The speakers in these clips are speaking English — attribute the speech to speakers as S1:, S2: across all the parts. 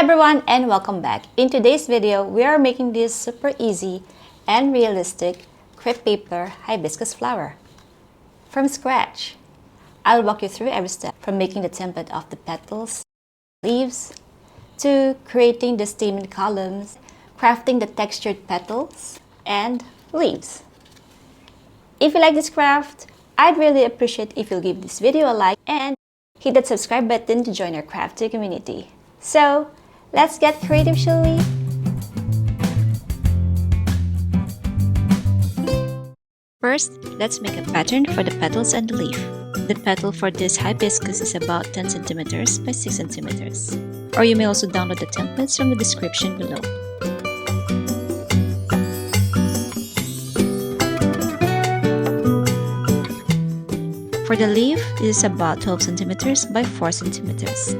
S1: everyone and welcome back. In today's video, we are making this super easy and realistic crepe paper hibiscus flower from scratch. I'll walk you through every step from making the template of the petals, leaves, to creating the stamen columns, crafting the textured petals, and leaves. If you like this craft, I'd really appreciate if you'll give this video a like and hit that subscribe button to join our crafty community. So, let's get creative, shall we? First, let's make a pattern for the petals and the leaf. The petal for this hibiscus is about 10 centimeters by 6 centimeters. Or you may also download the templates from the description below. For the leaf, it is about 12 centimeters by 4 centimeters.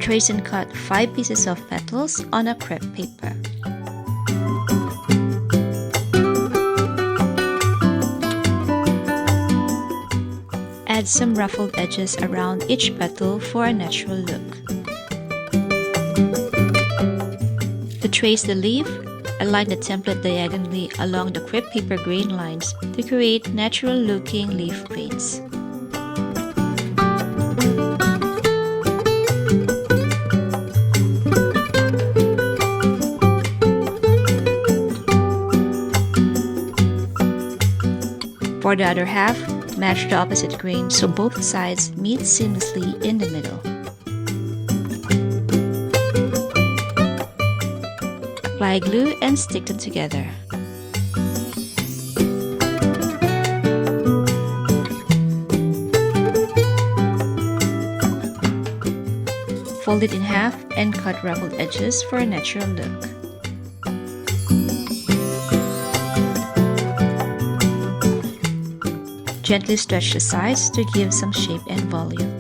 S1: Trace and cut 5 pieces of petals on a crepe paper. Add some ruffled edges around each petal for a natural look. To trace the leaf, align the template diagonally along the crepe paper grain lines to create natural-looking leaf veins. For the other half, match the opposite grain so both sides meet seamlessly in the middle. Apply glue and stick them together. Fold it in half and cut ruffled edges for a natural look. Gently stretch the sides to give some shape and volume.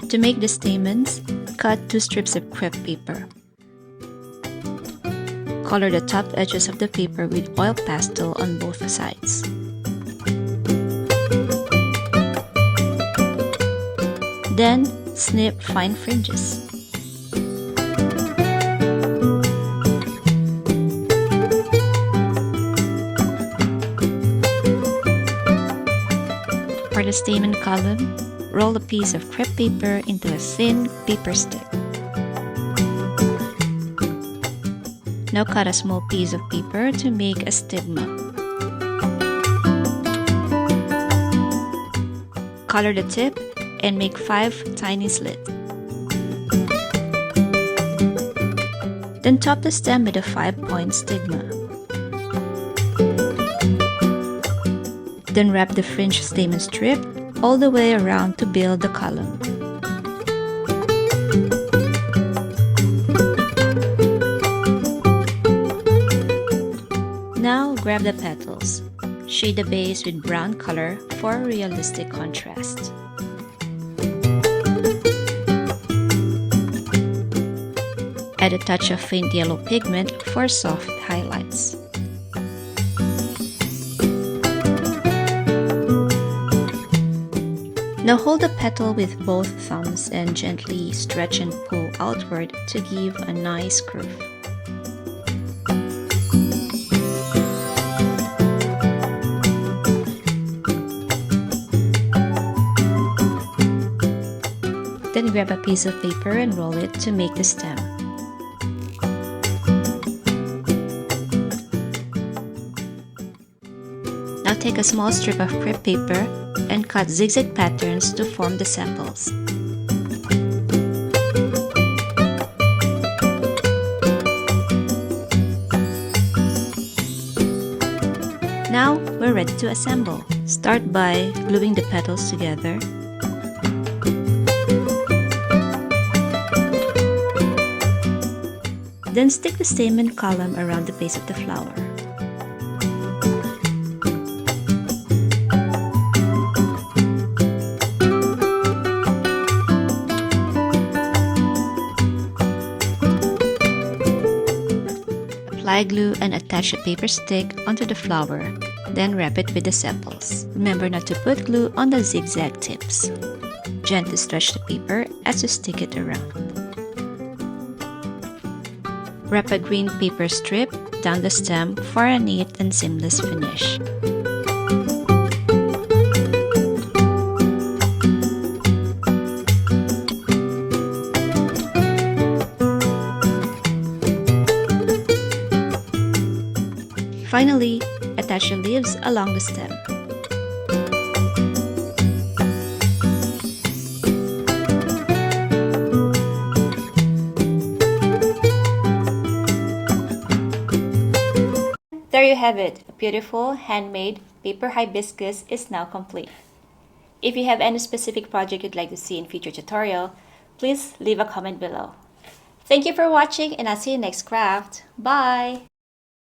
S1: To make the stamens, cut 2 strips of crepe paper. Color the top edges of the paper with oil pastel on both sides. Then, snip fine fringes. For the stamen column, roll a piece of crepe paper into a thin paper stick. Now cut a small piece of paper to make a stigma. Color the tip and make 5 tiny slits. Then top the stem with a 5-point stigma. Then wrap the fringe stamen strip all the way around to build the column. Now grab the petals. Shade the base with brown color for a realistic contrast. Add a touch of faint yellow pigment for soft highlights. Now hold the petal with both thumbs and gently stretch and pull outward to give a nice curve. Then grab a piece of paper and roll it to make the stem. Now take a small strip of crepe paper and cut zigzag patterns to form the sepals. Now we're ready to assemble. Start by gluing the petals together. Then stick the stamen column around the base of the flower. Apply glue and attach a paper stick onto the flower, then wrap it with the sepals. Remember not to put glue on the zigzag tips. Gently stretch the paper as you stick it around. Wrap a green paper strip down the stem for a neat and seamless finish. Finally, attach the leaves along the stem. There you have it. A beautiful handmade paper hibiscus is now complete. If you have any specific project you'd like to see in future tutorial, please leave a comment below. Thank you for watching and I'll see you next craft. Bye!